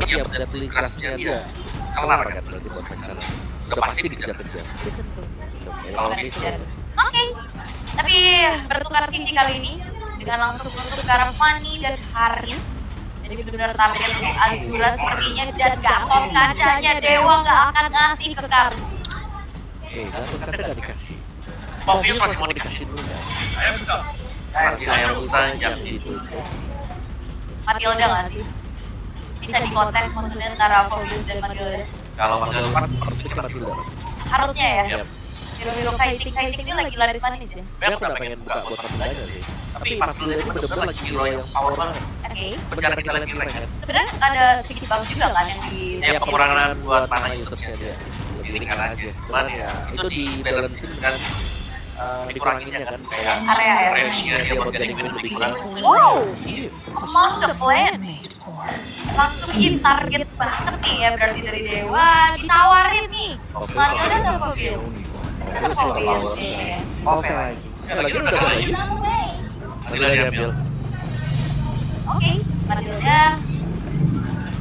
ya beli kelasnya dia. Kelar kan berarti buat sana. Udah pasti dikejar-kejar. Kalau Mister. Oke. Tapi bertukar sisi kali ini dengan langsung untuk ke arah Fanny dan Hari. Jadi benar-benar target Azura sepertinya dan gatot kacanya Dewa nggak akan ngasih ke Karis. Gatot kaca nggak dikasih. Mobius masih mau dikasih. dulu ya. Saya bisa jam gitu. Matilda nggak sih? Bisa dikontes maksudnya antara Mobius dan Matilda. Kalau Matilda Harus pikir Matilda. Harusnya ya. Yap. Hero-hero fighting ini lagi laris manis ya. Saya udah pengen buka buat Matildanya sih. Tapi Matilda ini bener-bener lagi hero yang power banget. Oke. Penjaga talent rank kan. Sebenarnya ada sedikit bagus juga kan yang di Ya pengurangan buat Mana mana usersnya dia. Ini kan aja. Cuman ya itu di balancein kan dikuranginnya kan kayak area ya. range-nya dia buat jadi win lebih kurang. Wow, among the plan. Langsung hit target banget nih ya berarti dari Dewa ditawarin nih. Matilda atau Mobius? Tetap Mobius ya. Oke lagi. lagi udah lagi. Matilda diambil. Oke, Matilda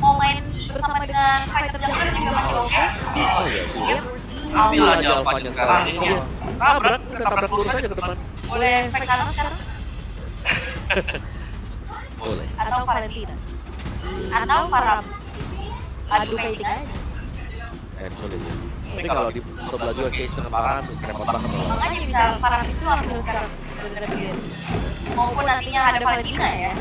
mau main bersama dengan fighter jungler juga masih oke. Oh iya sih. Yep. Ambil Alpha. aja Alphanya sekarang. Langsung tabrak, udah tabrak lurus aja ke depan. Boleh fight sana sekarang? Boleh. Atau Valentina? Atau Faram? Adu fighting aja. Sulit ya. Tapi kalau di sebelah juga case dengan Param, repot banget loh. Makanya bisa Faram itu ambil sekarang. Bener-bener dia. Maupun nantinya ada Valentina ya.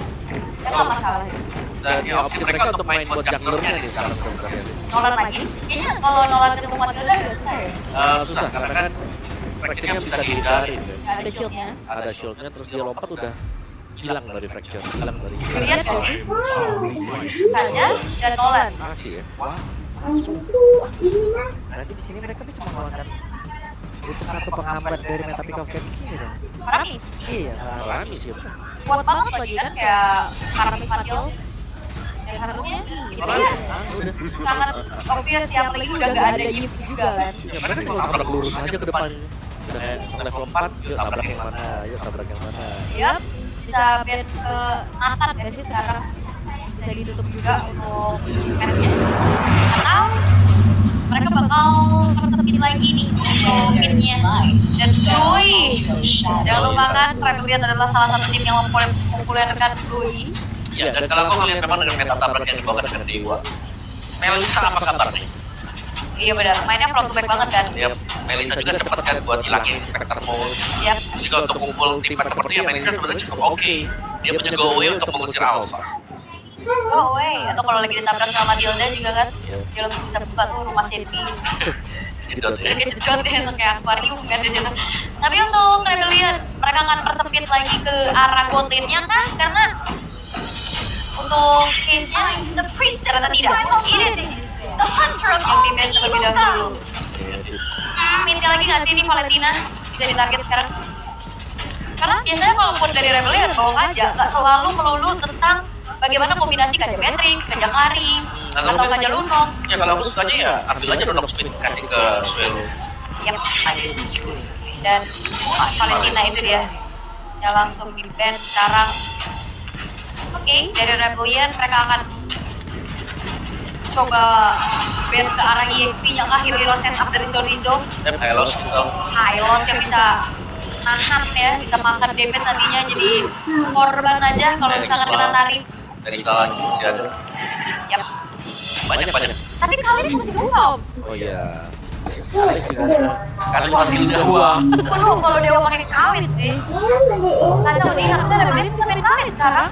Kan nggak masalah ya. Dan ya opsi mereka untuk main buat junglernya nih sekarang sebenarnya. Nolan lagi? Kayaknya kalau Nolan ketemu Matilda agak susah ya. Susah karena kan fracture-nya bisa dihindarin kan. Nggak ada shieldnya. Ada shieldnya terus dia lompat udah hilang dari fracture, hilang dari. Lihat gak sih? Kaja dan Nolan. Masih ya. Berarti di sini mereka bisa mengeluarkan untuk satu penghambat dari Metapic of Game ini dong. Paramis. Iya, Alami sih. Kuat banget lagi kan kayak Paramis Matil. Dan harusnya gitu Alami. ya. Sudah. Sangat obvious ya, apalagi udah gak ada Yif juga kan. Ya mereka kalau tabrak lurus aja ke depan. Udah kayak level 4, yuk tabrak yang mana, yuk tabrak yang mana. Yap, bisa ban ke Nathan gak sih sekarang? Bisa ditutup juga untuk mapnya. Atau mereka bakal persempit lagi nih untuk hitnya. Dan Bluey, jangan lupakan Rebellion adalah salah satu tim yang mempopulerkan Bluey. Ya, dan kalau aku melihat memang dengan meta tabrak yang dibawakan dengan Dewa. Melisa apa kabar nih? Iya benar, mainnya front to back banget kan. Ya, Melisa juga cepat kan buat hilangin Spectre Mode. Yap, Jika untuk kumpul tim seperti itu, Melisa sebenarnya cukup oke. Dia punya go away untuk mengusir Alpha. go away. Atau kalau lagi ditabrak sama Matilda juga kan, dia langsung bisa buka tuh rumah safety. Jedot ya. Kayak jedot ya, kayak aquarium kan di situ. Tapi untuk Rebellion, mereka akan persempit lagi ke arah kontennya kan, karena untuk case-nya The Priest ternyata tidak. Ini The Hunter of yang di-ban terlebih dahulu. Minta lagi nggak sih ini Valentina bisa ditarget sekarang? Karena biasanya kalaupun dari Rebellion bohong aja, nggak selalu melulu tentang bagaimana kombinasi Kaja Matrix, Kaja Kari, atau Kaja Lunok. Ya kalau aku sukanya ya ambil aja Runok Speed kasih ke Suelo. Yap. Dan Valentina itu dia yang langsung di-ban sekarang. Oke, dari Rebellion mereka akan coba ban ke arah EXP yang akhirnya setup dari Zonizo. Dan Hylos dong. Hylos yang bisa nahan ya, bisa makan damage nantinya jadi korban aja kalau misalkan kena tarik. Dari salah hujan. Yap. Banyak. Tapi kali ini masih buka om. Oh iya. Kali masih udah uang. Penuh kalau Dewa pakai kawit sih. Kacau nih, kita Rebellion bisa main kawit sekarang.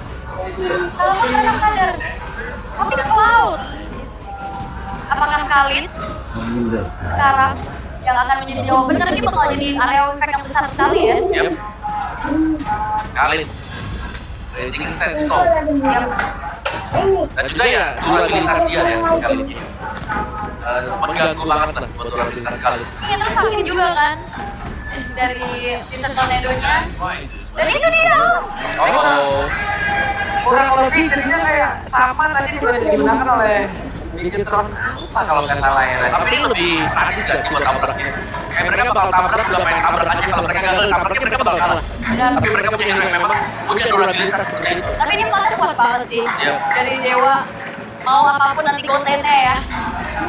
Kalau nggak mereka sadar, tapi ke laut. Apakah Khalid sekarang yang akan menjadi jawaban karena ini bakal jadi area efek yang besar sekali ya. Yap. Kali. Raging Sensor. Yap. Dan juga ya durabilitas dia ya kali ini. Mengganggu banget lah buat durabilitas kali. Iya terus sakit juga kan dari season tornado-nya. Dan itu dia. Oh. kurang lebih jadinya kayak sama tadi juga digunakan oleh Digitron apa kalau nggak salah ya. Tapi ini lebih sadis gak sih buat tabraknya? Kayak mereka bakal tabrak, udah main tabrak aja. Kalau mereka gagal tabraknya mereka bakal kalah. Tapi mereka punya hero yang memang punya durabilitas seperti itu. Tapi ini patut buat banget sih Iya. dari Dewa mau apapun nanti kontennya ya.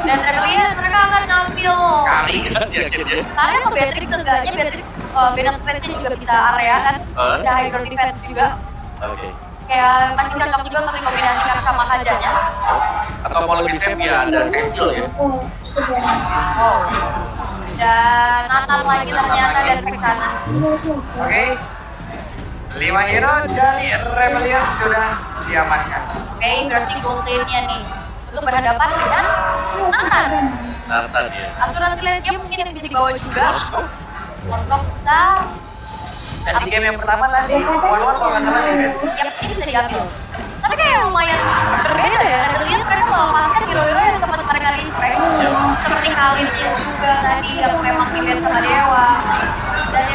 Dan Rebellion mereka akan ngambil Kali sih akhirnya. karena ke Beatrix seenggaknya Beatrix beda defense juga bisa area kan, bisa hydro defense juga. Oke. Kayak masih cocok juga untuk dikombinasikan sama Hajanya. Atau mau lebih safe ya ada Cecil ya. Oh. Dan Nathan lagi ternyata dari ke sana. Oke. 5 hero dari Rebellion sudah diamankan. Oke, berarti gold lane-nya nih untuk berhadapan dengan Nathan. Nathan ya. Asuransi lane dia mungkin yang bisa dibawa juga. Moskov bisa. Dan di game yang pertama tadi, one-one kalau nggak salah ya. Yap, ini bisa diambil. Tapi kayak lumayan berbeda ya. Rebellion mereka melepaskan hero-hero yang sempat mereka respect. Seperti Khalidnya juga tadi yang memang di sama Dewa. Dan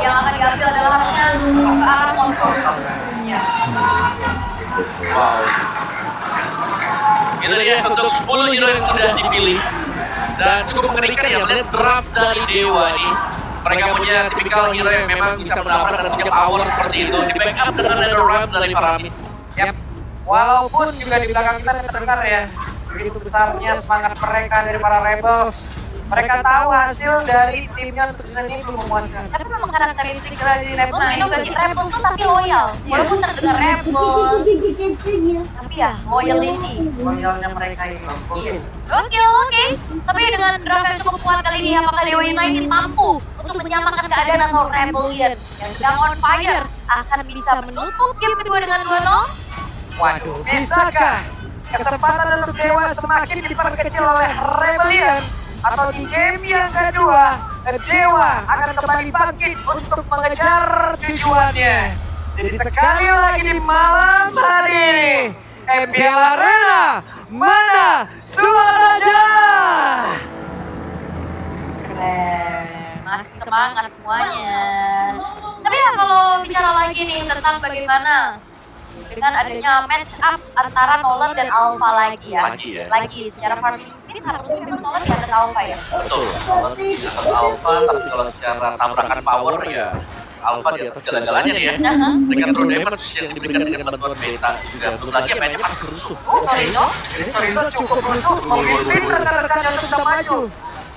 yang akan diambil adalah harusnya ke arah Moskov. Ya. Wow. Itu dia untuk 10 hero yang sudah dipilih. Dan cukup mengerikan ya melihat draft dari Dewa ini. Mereka punya tipikal hero yang memang bisa menabrak dan punya power seperti itu. Di backup dengan Netherrealm dari Faramis. Yap. Walaupun juga di belakang kita terdengar ya, begitu besarnya semangat mereka dari para Rebels. Mereka tahu hasil dari timnya untuk season ini belum memuaskan. Tapi memang karakteristik dari Rebel itu bagi Rebel tuh pasti loyal. Walaupun terdengar Rebel, tapi ya loyalty. Loyalnya mereka ini. Iya. Oke. Tapi dengan draft yang cukup kuat kali ini, apakah Dewa United mampu untuk menyamakan keadaan atau Rebellion yang sedang on fire akan bisa menutup game kedua dengan 2-0? Waduh, bisakah kesempatan untuk Dewa semakin diperkecil oleh Rebellion? Atau di game yang kedua, Dewa akan kembali bangkit untuk mengejar tujuannya. Jadi sekali lagi di malam hari ini, MPL Arena, mana suaranya? Keren, masih semangat semuanya. Tapi ya kalau bicara lagi nih tentang bagaimana dengan adanya match up antara Nolan dan Alpha lagi ya. Lagi ya. Secara farming instinct harusnya memang Nolan di atas Alpha ya. Betul. Nolan di atas Alpha, tapi kalau secara tabrakan power ya Alpha di atas segala-galanya ya. Dengan true damage yang diberikan dengan bantuan beta juga. Belum lagi mainnya masih rusuh. Torino? Torindo cukup rusuh, memimpin rekan-rekannya untuk bisa maju.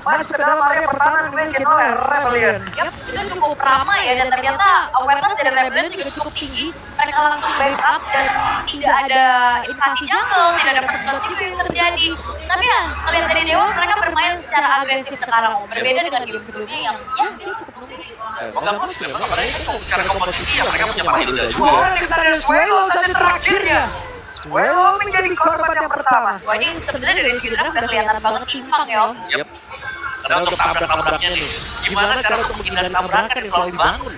Masuk ke dalam area pertahanan dimiliki oleh Rebellion. Yup, itu cukup ramai ya dan ternyata awareness dari Rebellion juga cukup tinggi. Mereka langsung backup dan tidak ada invasi jungle, tidak ada personal TV yang terjadi. Tapi ya, melihat dari Dewa mereka bermain secara agresif sekarang. Berbeda dengan game sebelumnya yang ya dia cukup nunggu. Mau nggak mau juga memang mereka kalau secara komposisi ya mereka punya Matilda juga. Wah, kita ada Swallow saja terakhirnya. Swallow menjadi korban yang pertama. Wah ini sebenarnya dari segi draft udah kelihatan banget timpang ya. Yep. Karena untuk tabrak-tabraknya nih, gimana cara untuk menghindari tabrakan yang selalu dibangun?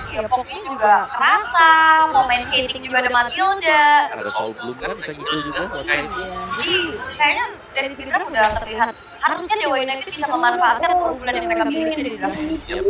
Ya pokoknya juga kerasa, mau main skating juga ada Matilda. Ada Soul Bloom kan bisa nyicil juga buat main. Jadi kayaknya dari segi draft udah terlihat harusnya Dewa United bisa memanfaatkan keunggulan yang mereka miliki dari draft. Yep.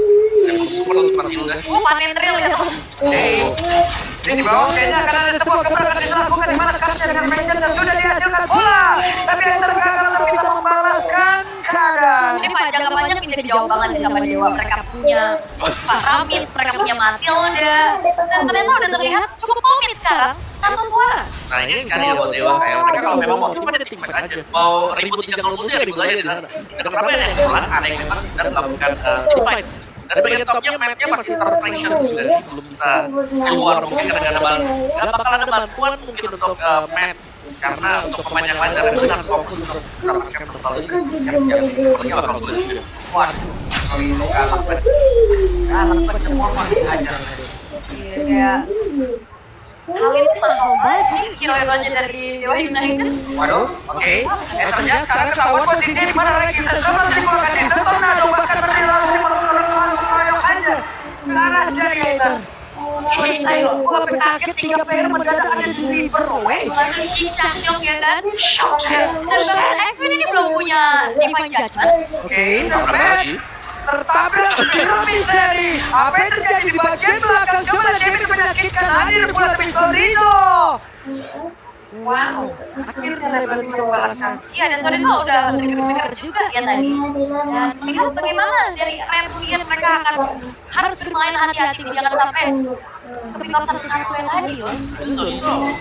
Dan super untuk Matilda. Panen trail ya tuh. Ini di bawah kayaknya akan ada sebuah gebrakan yang dilakukan di mana Karsha dengan Legend yang sudah dihasilkan bola. Tapi yang tergagal untuk bisa membalaskan keadaan. Ini Pak jangka panjang bisa dijawab banget sih sama Dewa. Mereka punya Pak Ramis, mereka punya Matilda. Dan ternyata udah terlihat cukup komit sekarang. Satu suara. Nah ini yang cari ya buat Dewa kayak mereka kalau memang mau cuma ada tim fight aja. Mau ribut di jungle musuh ya ribut aja di sana. Dan kenapa yang kebetulan aneh memang sedang melakukan team fight. Dan bagian topnya mapnya masih tertension juga, jadi belum bisa keluar mungkin karena ada bantuan. Gak bakal ada bantuan mungkin untuk map. Karena untuk pemain yang lain dari itu harus fokus untuk mendapatkan total ini. Yang sepertinya bakal sulit juga. Wah, kalau ini kalah banget. Kalah banget semua mah dihajar. Iya kayak hal ini mahal banget sih hero-heronya dari Dewa United. Waduh, oke. Ternyata sekarang ketahuan posisi di mana lagi sesuatu dikeluarkan di Tornado bahkan mereka langsung langsung ayo aja. Karena Jagator. Wah, kaget 3 player mendadak ada di Riverway. Lagi si Shang ya kan? Dan bahkan Ekvin ini belum punya Divine Judgment. Oke, Norbert tertabrak Hero Misteri. Apa yang terjadi di bagian belakang? Coba damage menyakitkan hadir pula pistol Rizzo. Wow, akhirnya Rebel bisa membalaskan. Iya dan Torino udah pikir-pikir juga ya tadi. Dan melihat bagaimana dari Rebellion mereka akan harus bermain hati-hati jangan sampai ke pick up satu-satu yang tadi loh.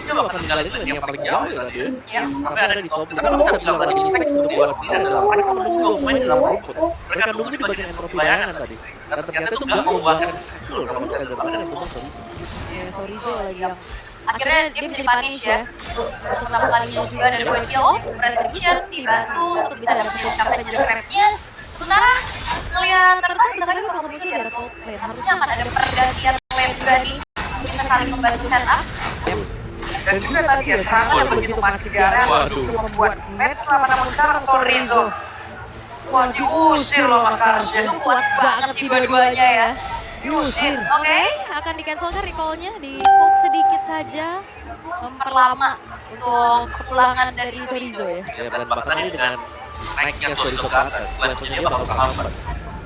Dia bakal ninggalin lane yang paling jauh ya tadi ya. Ya, Sampai ada di top lane. Tapi bisa bilang lagi mistakes untuk Dewa sendiri adalah mereka menunggu main dalam rumput. Mereka nunggu di bagian entropi bayangan tadi. Dan ternyata itu nggak membuahkan hasil sama sekali dan mereka yang tumbang Sorizo. Ya, Sorizo lagi yang akhirnya dia bisa dipunish ya untuk pertama kalinya juga dari point kill. Retribution dibantu untuk bisa dapetin sampai jadi trapnya. Sementara ngeliat ternyata bentar lagi bakal muncul dari top lane. Harusnya akan ada pergantian lane juga nih. Kita saling membantu setup. Dan juga tadi ya sangat begitu masih garam untuk membuat match selama namun sekarang Sorizo. Wah diusir loh sama Karsen. Itu kuat banget sih dua-duanya ya. Diusir. Oke, akan di-cancelkan recall-nya, di-poke sedikit saja. Memperlama untuk kepulangan dari Sorizo ya. Ya, dan bahkan ini dengan naiknya Sorizo ke atas, levelnya dia bakal terhambat.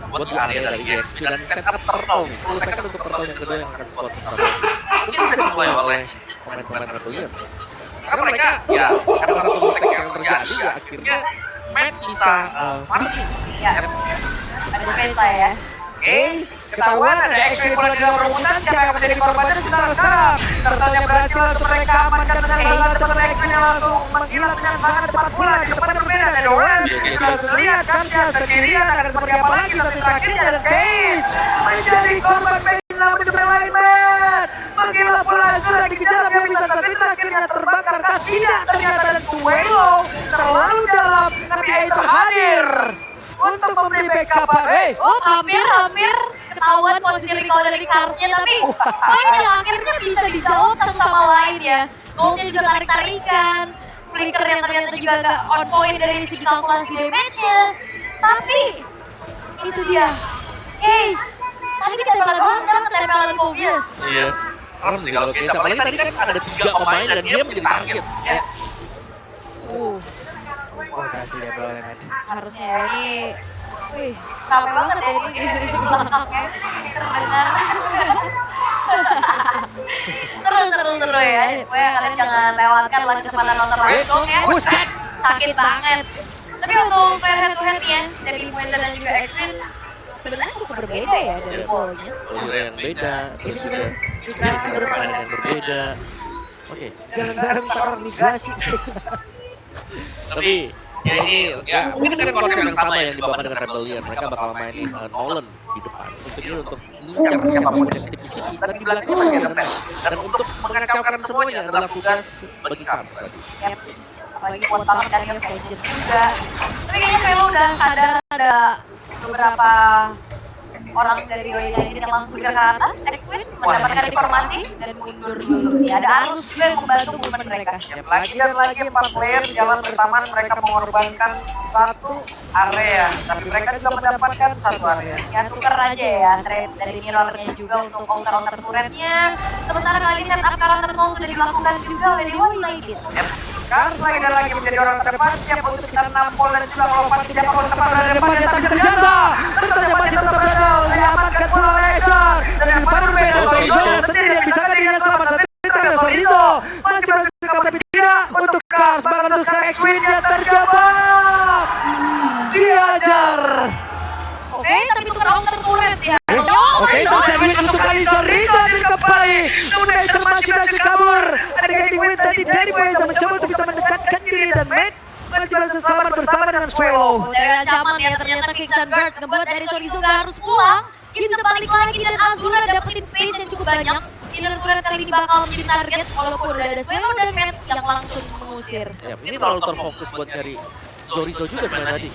Buat di area dari GXP dan setup turtle, 10 second untuk turtle yang kedua yang akan spot turtle. Mungkin bisa dimulai oleh pemain-pemain Rebellion. Karena mereka, ya, karena satu mistake yang terjadi, ya akhirnya Matt bisa farming. Ya, ada Vesa ya. Oke, ketahuan ada XP bola di dalam rebutan, siapa yang menjadi korbannya sekarang. Turtle-nya berhasil untuk mereka amankan dengan salah satu XP-nya langsung menghilang dengan sangat cepat pula. Di depan berbeda ada Doran. Sudah terlihat Karsia sendirian akan seperti apa lagi satu terakhirnya dan Case menjadi korban main namun di lain Matt. Menggila pula sudah dikejar tapi bisa satu terakhirnya terbakar kah? Tidak ternyata dan Suelo terlalu dalam tapi Aitor hadir untuk memberi backup. Oh, hampir ketahuan posisi recall dari Karsnya, tapi poin yang akhirnya bisa dijawab satu sama lain ya. Goldnya juga tarik-tarikan, flicker yang ternyata juga agak on point dari segi kalkulasi damage-nya. Tapi, itu dia. Guys, tadi ketempelan bola, sekarang ketempelan Phobius. Iya. Karena kalau kayak apalagi tadi kan ada 3 pemain dan dia menjadi target. Ya, Oh, kasih ya boleh Matt. harusnya ya ini. Wih, capek banget ya ini di belakangnya. Terdengar. Seru ya. Pokoknya kalian jangan lewatkan lah kesempatan nonton langsung ya. Buset. Sakit banget. Tapi untuk player head to head ya, dari Pointer dan juga Action, sebenarnya cukup berbeda ya dari poolnya. Polanya yang beda, terus juga migrasi bermain yang berbeda. Oke, Jangan ntar migrasi. tapi ya ini ya mungkin dengan konsep yang sama yang dibawa dengan Rebellion, mereka bakal mainin Nolan di depan untuk mengincar siapapun yang tipis-tipis dan di belakangnya masih ada Matt. Dan untuk mengacaukan semuanya adalah tugas bagi Kars tadi. Yap. Apalagi kuat banget kan dia Vengeance juga. Tapi kayaknya Velo udah sadar ada beberapa orang dari United yang langsung ke atas, X-Win mendapatkan informasi dan mundur dulu. Ya, ada arus juga yang membantu movement mereka. Lagi dan lagi 4 player jalan bersamaan, mereka mengorbankan satu area, tapi mereka juga mendapatkan satu area. Ya, tukar aja ya trade dari mirrornya juga untuk counter turretnya. Sementara kali setup counter turret sudah dilakukan juga oleh Dewa United. Kars lagi dan lagi menjadi orang terdepan, siap untuk bisa nampol dan juga melompat ke jangkauan tepat dari depannya, tapi terjaga. Tertanya masih tetap gagal, diamankan pula oleh Aitor. Dan yang baru berbeda, Sorizo sendirian bisakah dirinya selamat satu terakhir Sorizo. Masih berhasil tapi tidak untuk Kars, bahkan untuk sekarang X-Win-nya terjebak. Diajar. Oke, tapi tukar counter turret ya. Oke, tersandwich untuk kali Sorizo dan kembali. Namun Aitor masih berhasil kabur. Ada guiding win tadi dari Boyza mencoba untuk bisa mendekatkan diri dan Matt masih berhasil selamat bersama dengan Swallow. Dari ancaman ya ternyata Kicks and Bird ngebuat dari Sorizo gak harus pulang. Dia bisa balik lagi dan Azura dapetin space yang cukup banyak. Inner turret kali ini bakal menjadi target walaupun udah ada Swallow dan Matt yang langsung mengusir. Ya, ini terlalu terfokus buat cari Sorizo juga sebenarnya tadi.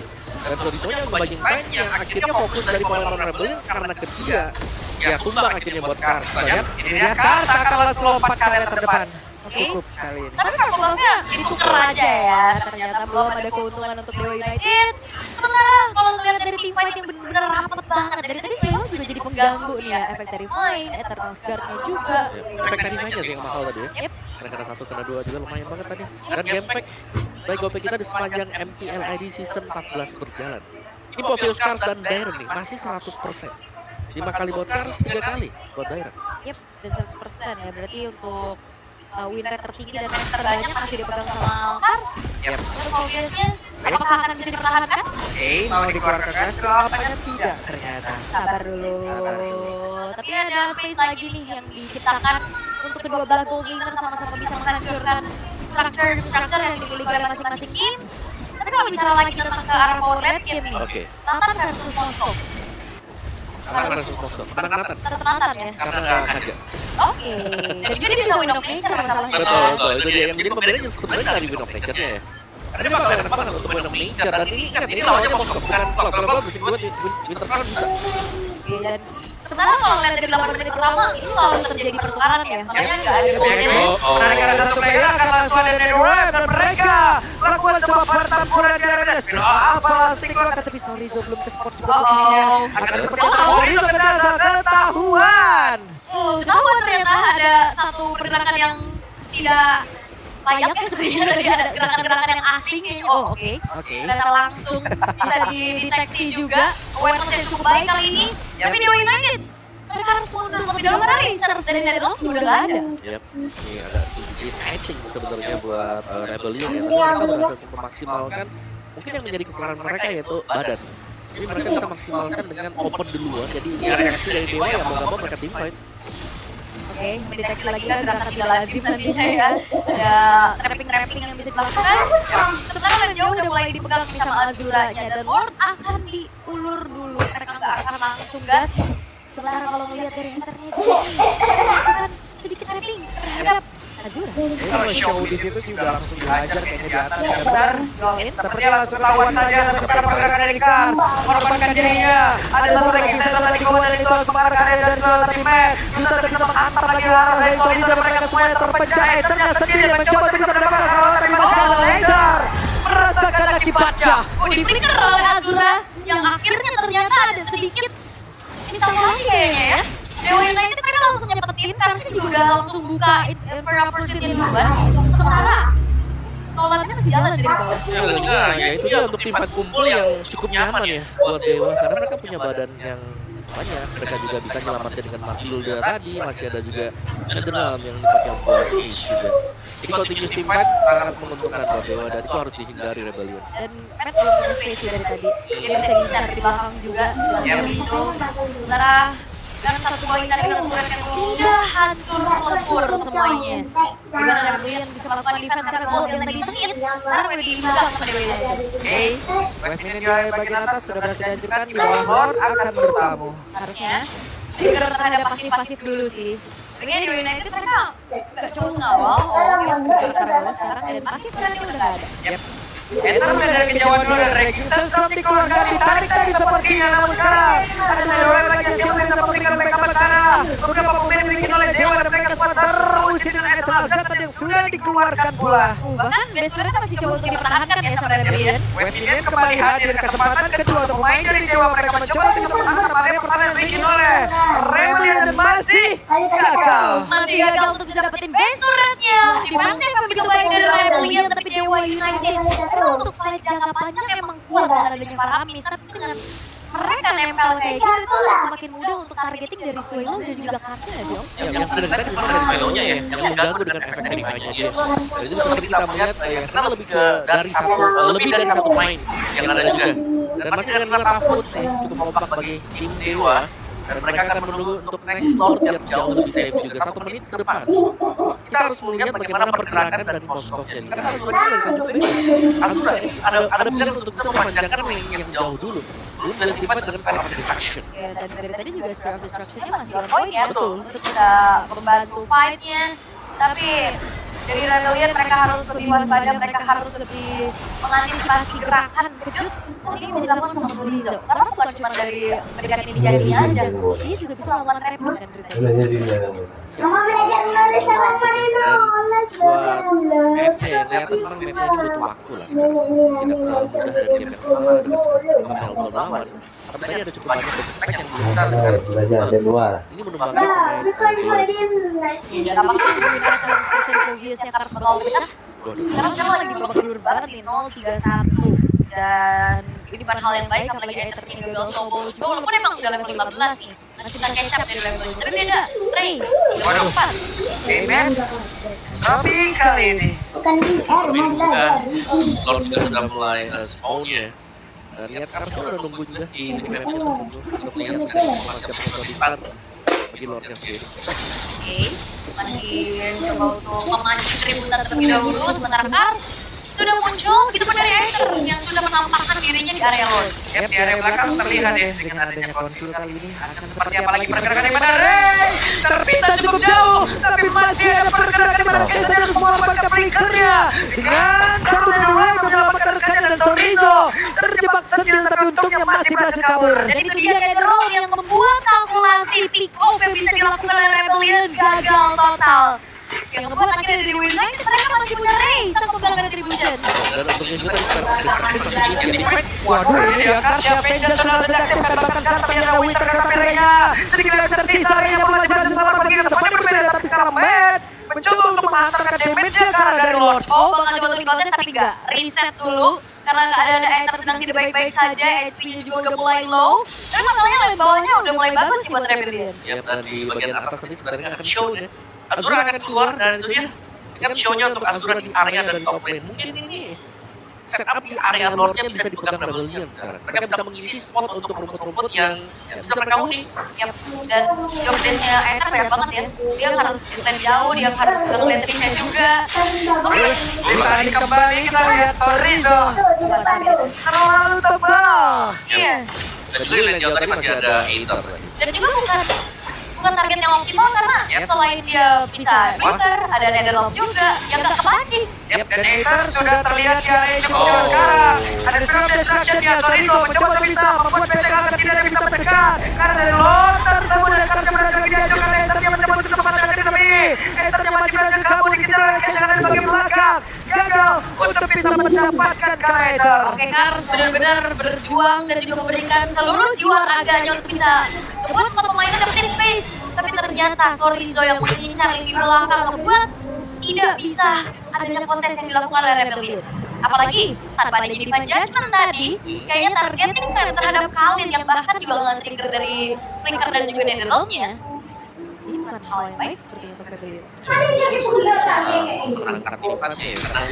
Dan Sorizo-nya banyak akhirnya fokus dari pemain Rebellion karena ketiga. Ya tumbang akhirnya buat Kars. Lihat, Ini dia Kars akan langsung lompat ke area terdepan. Oke. Cukup kali ini. Tapi performanya ditukar aja ya. Ternyata belum ada keuntungan untuk Dewa United. Sementara kalau ngeliat dari tim fight yang benar-benar rapet banget. Dari tadi Swallow juga jadi pengganggu nih ya. Efek dari main, Eternal Guard-nya juga. efek tadi saja sih yang mahal tadi ya. Yep. Karena kena 1, kena 2 juga lumayan banget tadi. Dan gamepack baik GoPay kita di sepanjang MPLID season 14 berjalan. Ini profil Kars dan Dairen nih masih 100%. 5 kali buat Kars, 3 kali buat Dairen. Yep, dan 100% ya. Berarti untuk win rate tertinggi dan match terbanyak masih dipegang sama Kars. Untuk obviously Apakah akan bisa dipertahankan? Oke, mau dikeluarkan gas apanya tidak ternyata. Sabar dulu. Tapi ada space lagi nih yang diciptakan untuk kedua belah gold laner sama-sama bisa menghancurkan structure yang dimiliki oleh masing-masing tim. Tapi kalau bicara lagi tentang ke arah power late game nih, Oke. Nathan versus Moskov. Karena versus Moskov. Menang Nathan. Tetap Nathan ya? Karena nggak aja. Oke. Dan juga dia bisa win of nature masalahnya. Betul. Itu dia yang jadi pembedanya sebenarnya dari win of nature-nya ya. Karena dia bakal enak banget untuk win of nature. Dan ini ingat, ini lawannya Moskov. Bukan kalau gue bisa buat Winterfell bisa. Oke, dan sebenarnya kalau ngeliat dari 8 menit pertama, ini selalu terjadi pertukaran ya. Makanya nggak ada golnya. Mereka ada satu player akan langsung ada Netherweb dan mereka melakukan coba pertempuran di area apa Stickler kata tapi sorry Zo belum ke spot juga posisinya. Akan seperti itu sorry Zo ternyata ketahuan. Ketahuan ternyata ada satu pergerakan yang tidak layak ya sebenarnya tadi ada gerakan-gerakan yang asing kayaknya. Oh oke. Ternyata langsung bisa dideteksi juga. Awareness yang cukup baik kali ini. Tapi Dewa United mereka harus mundur lebih dahulu karena research dari Netherlands udah nggak ada. Yap, ini ada sedikit fighting sebenarnya buat Rebellion ya. Tapi mereka berhasil untuk memaksimalkan mungkin yang menjadi kekurangan mereka yaitu badan. Jadi mereka bisa maksimalkan dengan open duluan. Jadi ini reaksi dari Dewa yang mau gak mau mereka team fight. Oke, mendeteksi lagi lah gerakan tidak lazim nantinya ya. Ada trapping yang bisa dilakukan. Sebenarnya dari jauh udah mulai dipegang nih sama Azura-nya. Dan Ward akan diulur dulu. Mereka nggak akan langsung gas. Sementara kalau melihat dari hitternya juga nih, akan sedikit trapping terhadap Azura. Kalau show di situ sih udah langsung dihajar kayaknya di atas ya benar. Sepertinya langsung ketahuan saja sekarang pergerakan dari Kars mengorbankan dirinya. Ada satu lagi saya lagi kemudian itu langsung mengarahkan dari suara tim Matt. Bisa bisa menghantam lagi arah dari Soldier mereka semuanya terpecah. Ternyata sendiri mencoba bisa mendapatkan kalahkan tapi masih kalah Laser merasakan akibatnya. Oh, di-flicker oleh Azura yang akhirnya ternyata ada sedikit instalasi kayaknya ya. Dewa United mereka langsung nyepetin karena sih juga udah langsung buka Inferno Pursuit-nya duluan. Sementara Nolan-nya masih jalan dari bawah. Ya itu dia untuk tim fight kumpul yang cukup nyaman ya buat Dewa. Karena mereka punya badan yang banyak. Mereka juga bisa nyelamatkan dengan Matilda tadi. Masih ada juga Netherrealm yang dipakai buat Ace juga. Jadi continuous team fight sangat menguntungkan buat Dewa dan itu harus dihindari Rebellion. Dan Matt belum punya space dari tadi. Dia bisa diincar di belakang juga. Yang itu. Sementara dan satu poin dari turret yang sudah hancur lebur semuanya. Gimana Rebellion bisa melakukan defense karena gold yang tadi sengit, sekarang udah diimbang sama Dewa United. Oke, wave minion di bagian atas sudah berhasil dihancurkan. Di bawah Horde akan bertamu. Harusnya trigger terhadap pasif-pasif dulu sih. Kayaknya di Dewa United mereka gak coba ngawal, yang karena sekarang dan pasif berarti udah gak ada. Enterman dari kejauhan dulu dan Reggie Sandstorm dikeluarkan, ditarik tadi sepertinya, namun sekarang ada Netherrealm lagi yang siap bisa memberikan backup ke arah beberapa pemain dimiliki oleh Dewa dan mereka semua terusir dengan Eternal Data yang sudah dikeluarkan pula. Bahkan base mereka masih coba untuk dipertahankan ya sama Rebellion. Wave Minion kembali hadir, kesempatan kedua untuk pemain dari Dewa mereka mencoba untuk bisa menghantam area pertahanan dimiliki oleh Rebellion dan masih gagal. Masih gagal untuk bisa dapetin base turretnya. Defense yang begitu baik dari Rebellion tapi Dewa United untuk fight jangka panjang emang kuat dengan adanya Faramis, tapi dengan mereka nempel kayak gitu itu semakin mudah untuk targeting dari Swelo dan juga Kartu ya Jom. Yang sering tadi memang dari Velonya ya, yang mengganggu dengan efek Divine-nya dia. Dan itu seperti kita melihat yang kena lebih ke lebih dari satu main yang ada juga. Dan masih dengan 5 tahun sih cukup kompak bagi tim Dewa. Dan mereka akan menunggu untuk next Lord yang jauh lebih safe juga 1 menit ke depan. Kita harus melihat bagaimana pergerakan dari Moskov ini. Karena harus benar dari tadi harus ada pilihan untuk bisa memanjangkan yang jauh dulu. Belum dari tim dengan Spirit of Destruction. Ya, dan dari tadi juga Spirit of Destruction-nya masih on point ya untuk bisa membantu fight-nya. Tapi dari Rebellion mereka harus lebih waspada, mereka harus lebih mengantisipasi gerakan kejut. Ini bisa dilakukan sama Solizo. Karena bukan cuma dari memberikan inisiasi aja, dia juga bisa melakukan trapping kan dari tadi. Mama belajar menulis sama Farino. Buat mapnya ya, ternyata memang mapnya ini butuh waktu lah sekarang. Tidak semudah dari game yang pertama dengan mengambil gol lawan. Tapi tadi ada cukup banyak spek yang belum kita dengan ini menumbangkan pemain Dewa. Ya, apakah United 100% Focusnya Kars bakal pecah? Sekarang kita lagi babak belur banget nih, 0-3-1. Dan ini bukan hal yang baik, apalagi Aether gagal solo juga, walaupun emang udah level 15 nih. Masih bisa catch up dari level ini. Tapi beda, Ray, 34. Amen. Tapi kali ini bukan VR, mau belajar. Lord juga sudah mulai spawnnya. Lihat Karsu udah nunggu juga di map itu. Udah melihat cari informasi apa di start bagi Lordnya sendiri. Oke, masih coba untuk memancing keributan terlebih dahulu, sementara Kars sudah muncul, begitu pun dari Acer yang sudah menampakkan dirinya di area Lord. Yap, di area belakang terlihat deh dengan adanya konsul kali ini akan seperti apa lagi pergerakan yang mana? Rey terpisah cukup jauh, tapi masih ada pergerakan di mana Kesta harus melakukan flickernya dengan satu dari dua yang menyelamatkan rekannya dan Sonrizo terjebak sendiri tapi untungnya masih berhasil kabur. Dan itu dia Netherrealm yang membuat kalkulasi pick off yang bisa dilakukan oleh Rebellion gagal total. Yang membuat akhirnya dari Win Knight mereka masih punya Rey, sang pegang dari Tribution. Dan untungnya juga di start masih bisa di fight. Waduh, ini dia Karsya Vengeance sudah diaktifkan, bahkan sekarang ternyata Winter kena Rey-nya. Sedikit lagi tersisa, Rey-nya pun masih berhasil selamat pergi ke tempat yang berbeda, tapi sekarang Matt mencoba untuk menghantarkan damage-nya ke arah dari Lord. Oh, bakal coba untuk kontes tapi nggak reset dulu. Karena keadaan Aether sedang tidak baik-baik saja, HP-nya juga udah mulai low. Tapi masalahnya lane bawahnya udah mulai bagus nih buat Rebellion. Ya, dan di bagian atas nanti sebenarnya akan show ya. Azura akan keluar dan itu dia. Kan show-nya untuk Azura di area dan top lane. Mungkin ini setup di area Lordnya bisa dipegang Rebellion sekarang. Mereka bisa mengisi spot untuk rumput-rumput yang bisa mereka huni. Yap, dan job desk-nya Aether banyak banget ya. Dia harus lane jauh, dia harus pegang lane-nya juga. Oke, Ditarik kembali, kita lihat Sonrizo terlalu tebal. iya. Dan juga di lane jauh tadi masih ada Aether. Dan juga bukan target yang optimal karena selain dia bisa Winter, ada Netherrealm juga yang nggak kepancing. Yap, dan Aether sudah terlihat di area cukup jauh sekarang. Ada Scrum Destruction-nya, Sonrizo mencoba untuk bisa membuat PK agar tidak bisa PK. Karena dari Lord tersebut dan Karsya berhasil dihancurkan, Aether-nya mencoba untuk kesempatan kali ini, tapi Aether-nya masih berhasil kabur dikejar oleh Kesha dari bagian belakang. Gagal untuk bisa mendapatkan ke Aether. Oke, Kars benar-benar berjuang dan juga memberikan seluruh jiwa raganya untuk bisa membuat pemainnya dapetin space. Tapi ternyata Sonrizo yang mengincar yang di belakang membuat tidak bisa adanya kontes yang dilakukan oleh Rebellion. Apalagi tanpa adanya Divine Judgment tadi, kayaknya targeting terhadap Khalid yang bahkan juga nge-trigger dari Flicker dan juga Netherrealm-nya. Ini bukan hal yang baik seperti untuk Rebellion. Menangkan defense-nya ya, karena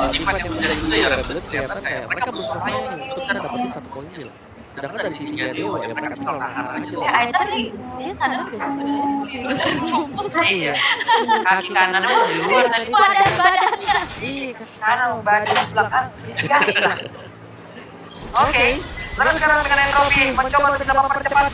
defense yang terjadi juga ya Rebellion kelihatan kayak mereka berusaha nih untuk bisa dapetin satu poin kill. Sedangkan dari sisinya Dewa ya mereka tinggal nahan aja loh. Ya, Aether nih, dia sadar gak sih sebenarnya? Iya, kaki kanannya di luar tadi. Badannya. Iya, kaki kanan, badan sebelah kanan. Oke, lalu sekarang dengan Entropy mencoba untuk bisa mempercepat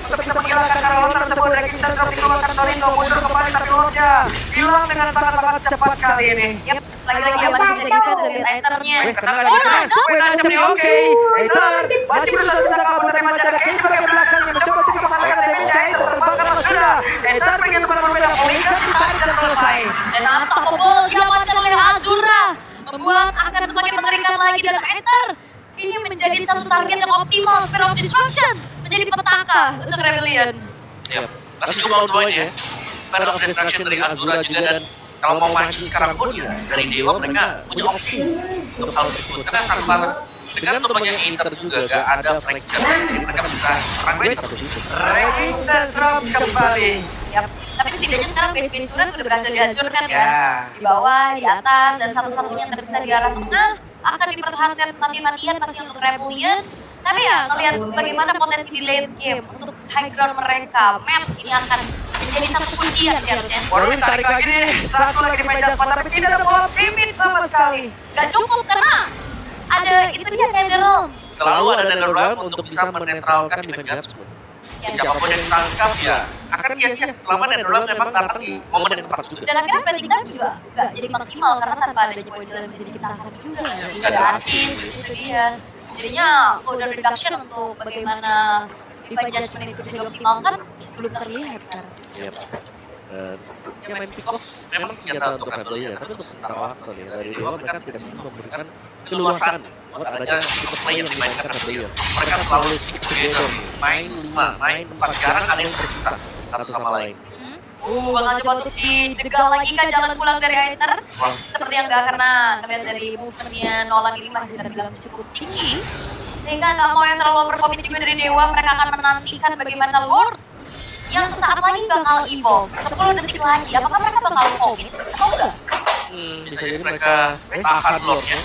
untuk bisa menghilangkan karena Lord tersebut dari kisah Entropy mengeluarkan Sonrizo mundur kembali tapi Lordnya hilang dengan sangat-sangat cepat kali ini. Yap, lagi-lagi dia masih bisa defense dari Aether-nya. Kena lagi kena, nancep nih, oke. Aether masih berusaha bisa kabur tapi masih ada Cage bagian belakangnya mencoba untuk bisa mengalahkan damage Aether terbakar sudah. Aether pergi ke belakang berbeda, Flicker ditarik dan selesai. Dan unstoppable diamankan oleh Azura, membuat akan semakin mengerikan lagi dan Aether ini menjadi satu target yang optimal. Sphere of Destruction menjadi petaka untuk Rebellion. Ya, masih juga mau doain ya. Sphere of Destruction dari Azura juga dan kalau mau maju sekarang pun ya dari Dewa mereka punya opsi untuk hal tersebut. Karena tanpa dengan tumbangnya Aether juga gak ada fracture, jadi mereka bisa serang base satu titik. Ready Sesrom kembali. Yap, tapi setidaknya sekarang base surat sudah berhasil dihancurkan Ya. kan. Di bawah, di atas, dan satu-satunya yang tersisa di arah tengah akan dipertahankan mati-matian pasti untuk Rebellion. Tapi ya, ngelihat bagaimana potensi di late game untuk high ground mereka, map ini akan menjadi satu kuncian seharusnya. Warwin tarik lagi nih, satu lagi di meja depan tapi tidak ada bola limit sama sekali. Gak cukup karena ada itu dia Netherrealm. Selalu ada Netherrealm untuk bisa menetralkan Divine Judgment. Siapapun yang ditangkap ya akan sia-sia selama Netherrealm memang datang di momen yang tepat juga. Dan akhirnya rating time juga gak jadi maksimal karena tanpa adanya poin yang bisa diciptakan juga. Gak ada assist, itu dia. Jadinya cooldown reduction untuk bagaimana Divine Judgment itu bisa dioptimalkan belum terlihat sekarang. Iya. Ya main pick off memang senjata untuk Rebellion ya, tapi untuk sementara waktu nih dari Dewa mereka tidak bisa memberikan keluasan buat adanya tipe play yang dimainkan Rebellion. Mereka selalu stick together, main 5, main 4, jarang ada yang terpisah satu sama lain. Bakal coba untuk dijegal lagi kan jalan pulang dari Aether. Seperti yang enggak karena ngeliat dari movementnya Nolan ini masih terbilang cukup tinggi. Sehingga nggak mau yang terlalu overcommit juga dari Dewa, mereka akan menantikan bagaimana Lord yang sesaat lagi bakal evolve. 10 detik lagi, apakah mereka bakal commit atau enggak? Bisa jadi mereka tahan lordnya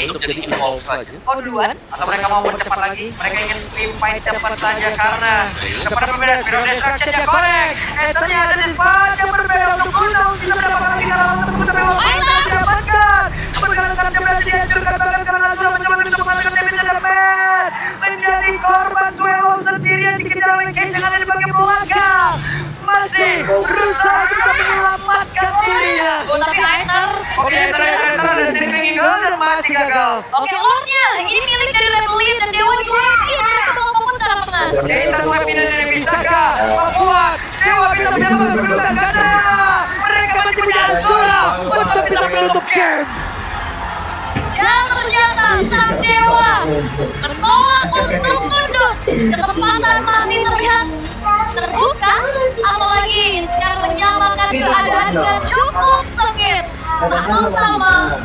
untuk jadi evolve saja. Koduan. Atau mereka mau bercepat lagi? Mereka ingin tim fight cepat saja karena kepada berbeda Spirit Destruction dia connect. Ternyata ada dispat yang berbeda untuk Bruno bisa mendapatkan lagi kalau untuk didapatkan. Kemudian jebret dihancurkan bahkan sekarang langsung mencoba untuk melakukan damage dan Matt menjadi korban Swallow sendirian dikejar oleh Case yang ada di bagian belakang. Masih berusaha untuk menyelamatkan dirinya. Oh, tapi Hater. Oke, ternyata ada Sleeping Eagle dan masih gagal. Oke, Lordnya ini milik dari Rebellion dan Dewa juga. Iya, mereka bakal fokus ke arah tengah. Jason Weapon ini bisakah membuat Dewa bisa menyelamatkan kedudukan ganda? Mereka masih punya Azura untuk bisa menutup game. Dan ternyata sang Dewa menolak untuk mundur. Kesempatan masih terlihat terbuka, apalagi sekarang menyamakan keadaan dan cukup sengit. Sama-sama,